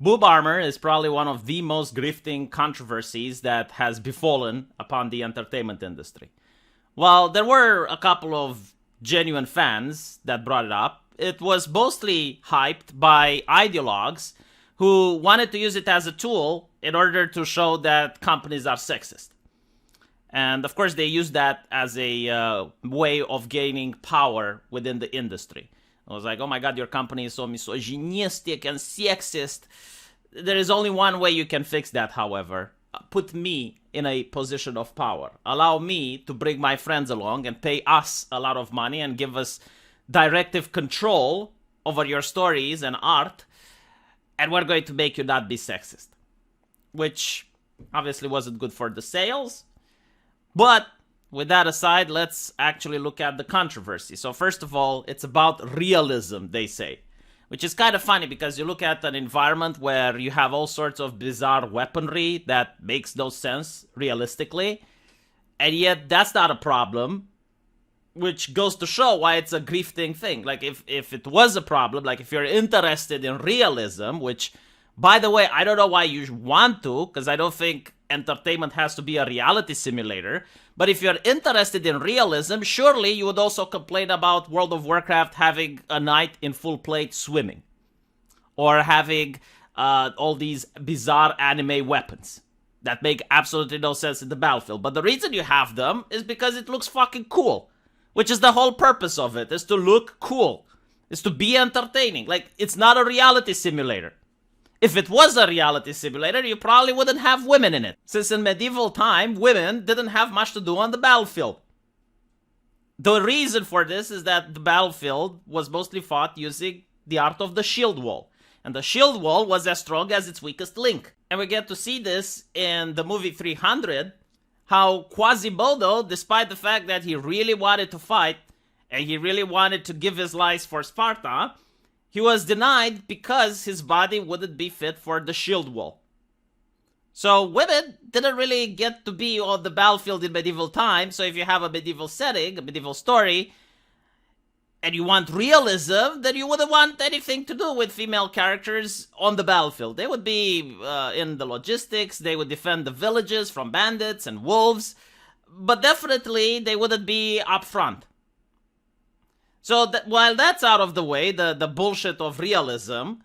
Boob armor is probably one of the most grifting controversies that has befallen upon the entertainment industry. While there were a couple of genuine fans that brought it up, it was mostly hyped by ideologues who wanted to use it as a tool in order to show that companies are sexist. And of course, they used that as a way of gaining power within the industry. I was like, oh my god, your company is so misogynistic and sexist. There is only one way you can fix that, however. Put me in a position of power. Allow me to bring my friends along and pay us a lot of money and give us directive control over your stories and art. And we're going to make you not be sexist. Which obviously wasn't good for the sales. But with that aside, let's actually look at the controversy. So first of all, it's about realism, they say. Which is kind of funny because you look at an environment where you have all sorts of bizarre weaponry that makes no sense realistically. And yet that's not a problem. Which goes to show why it's a grifting thing. Like if it was a problem, like if you're interested in realism, which by the way, I don't know why you want to, because I don't think entertainment has to be a reality simulator. But if you're interested in realism, surely you would also complain about World of Warcraft having a knight in full plate swimming. Or having all these bizarre anime weapons that make absolutely no sense in the battlefield. But the reason you have them is because it looks fucking cool. Which is the whole purpose of it, is to look cool. Is to be entertaining. Like, it's not a reality simulator. If it was a reality simulator, you probably wouldn't have women in it. Since in medieval time, women didn't have much to do on the battlefield. The reason for this is that the battlefield was mostly fought using the art of the shield wall. And the shield wall was as strong as its weakest link. And we get to see this in the movie 300, how Quasimodo, despite the fact that he really wanted to fight, and he really wanted to give his life for Sparta, he was denied because his body wouldn't be fit for the shield wall. So women didn't really get to be on the battlefield in medieval times, so if you have a medieval setting, a medieval story, and you want realism, then you wouldn't want anything to do with female characters on the battlefield. They would be in the logistics, they would defend the villages from bandits and wolves, but definitely they wouldn't be up front. So while that's out of the way, the bullshit of realism,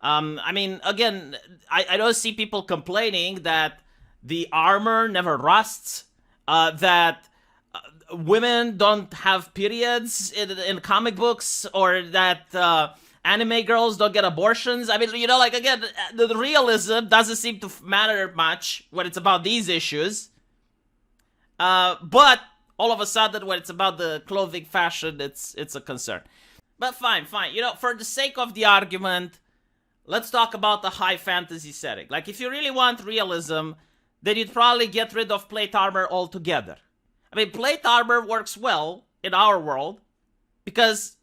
I mean, again, I don't see people complaining that the armor never rusts, that women don't have periods in comic books, or that anime girls don't get abortions. I mean, you know, like, again, the realism doesn't seem to matter much when it's about these issues. But all of a sudden, when it's about the clothing fashion, it's a concern. But fine. You know, for the sake of the argument, let's talk about the high fantasy setting. Like, if you really want realism, then you'd probably get rid of plate armor altogether. I mean, plate armor works well in our world because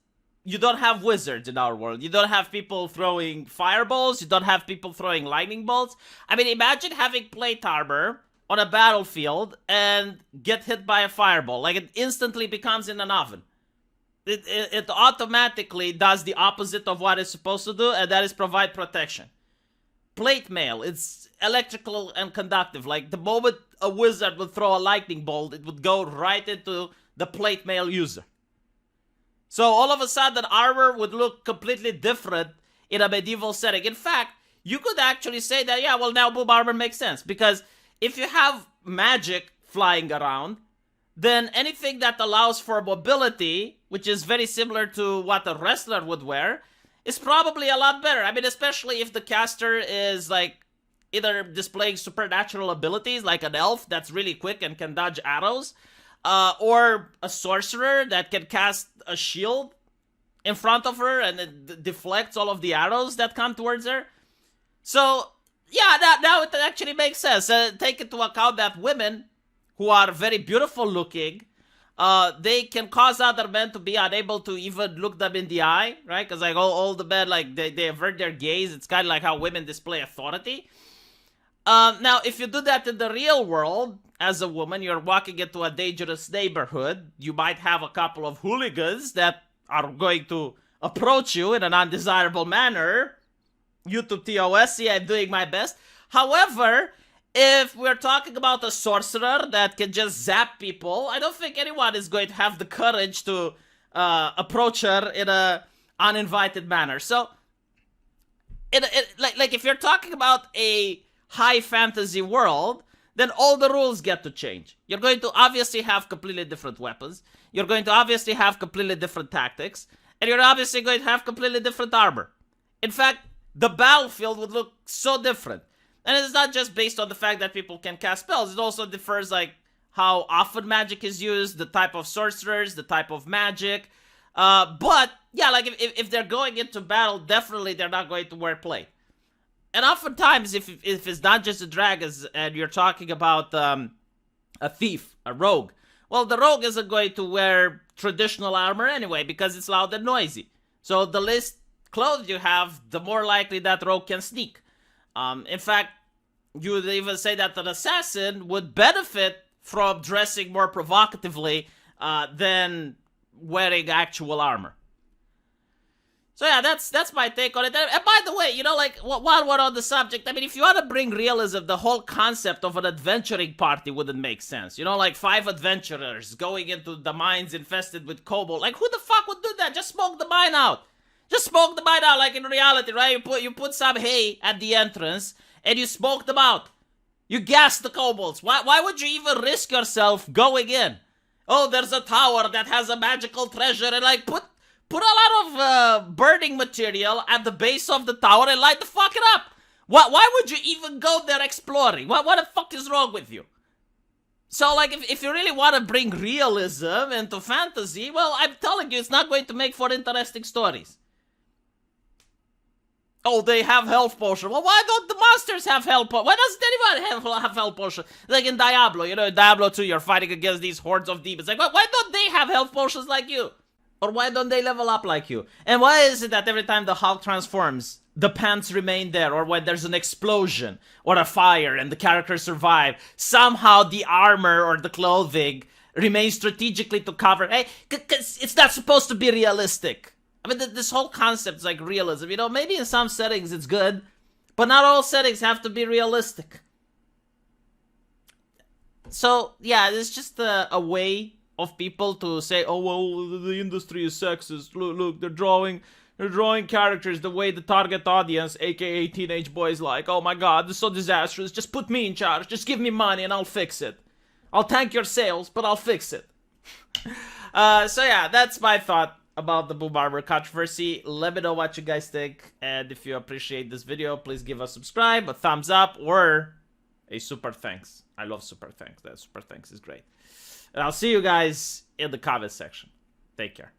you don't have wizards in our world. You don't have people throwing fireballs. You don't have people throwing lightning bolts. I mean, imagine having plate armor on a battlefield and get hit by a fireball. Like, it instantly becomes in an oven. It automatically does the opposite of what it's supposed to do, and that is provide protection. Plate mail, it's electrical and conductive. Like, the moment a wizard would throw a lightning bolt, it would go right into the plate mail user. So all of a sudden, armor would look completely different in a medieval setting. In fact, you could actually say that, yeah, well, now boob armor makes sense. Because if you have magic flying around, then anything that allows for mobility, which is very similar to what a wrestler would wear, is probably a lot better. I mean, especially if the caster is, like, either displaying supernatural abilities, like an elf that's really quick and can dodge arrows, or a sorcerer that can cast a shield in front of her and it deflects all of the arrows that come towards her. So, yeah, now it actually makes sense. Take into account that women who are very beautiful looking, they can cause other men to be unable to even look them in the eye, right? Because, like, all the men, like, they avert their gaze. It's kind of like how women display authority. Now, if you do that in the real world, as a woman, you're walking into a dangerous neighborhood, you might have a couple of hooligans that are going to approach you in an undesirable manner, YouTube TOS. I'm doing my best. However, if we're talking about a sorcerer that can just zap people, I don't think anyone is going to have the courage to approach her in a uninvited manner. So, like if you're talking about a high fantasy world, then all the rules get to change. You're going to obviously have completely different weapons. You're going to obviously have completely different tactics. And you're obviously going to have completely different armor. In fact, the battlefield would look so different. And it's not just based on the fact that people can cast spells. It also differs, like, how often magic is used, the type of sorcerers, the type of magic. But, yeah, like, if they're going into battle, definitely they're not going to wear plate. And oftentimes, if it's not just a dragon and you're talking about a thief, a rogue, well, the rogue isn't going to wear traditional armor anyway because it's loud and noisy. So the less clothes you have, the more likely that rogue can sneak. In fact, you would even say that an assassin would benefit from dressing more provocatively than wearing actual armor. So yeah, that's my take on it. And by the way, you know, like, while we're on the subject, I mean, if you want to bring realism, the whole concept of an adventuring party wouldn't make sense. You know, like 5 adventurers going into the mines infested with kobold. Like, who the fuck would do that? Just smoke the mine out. Just smoke the mine out, like in reality, right? You put some hay at the entrance, and you smoke them out. You gas the kobolds. Why would you even risk yourself going in? Oh, there's a tower that has a magical treasure, and like, put a lot of burning material at the base of the tower and light the fuck it up. Why would you even go there exploring? What the fuck is wrong with you? So, like, if you really want to bring realism into fantasy, well, I'm telling you, it's not going to make for interesting stories. Oh, they have health potion. Well, why don't the monsters have health potion? Why doesn't anyone have health potion? Like in Diablo, you know, in Diablo 2, you're fighting against these hordes of demons. Like, why don't they have health potions like you? Or why don't they level up like you? And why is it that every time the Hulk transforms, the pants remain there? Or when there's an explosion or a fire and the characters survive, somehow the armor or the clothing remains strategically to cover. Hey, because it's not supposed to be realistic. I mean, this whole concept is like realism. You know, maybe in some settings it's good, but not all settings have to be realistic. So, yeah, it's just a way of people to say, oh, well, the industry is sexist. Look, they're drawing characters the way the target audience, aka teenage boys, like. Oh my god, this is so disastrous. Just put me in charge. Just give me money and I'll fix it. I'll tank your sales, but I'll fix it. So yeah, that's my thought about the Boob Armor controversy. Let me know what you guys think, and if you appreciate this video, please give a subscribe, a thumbs up, or a super thanks. I love super thanks. That super thanks is great. And I'll see you guys in the comment section. Take care.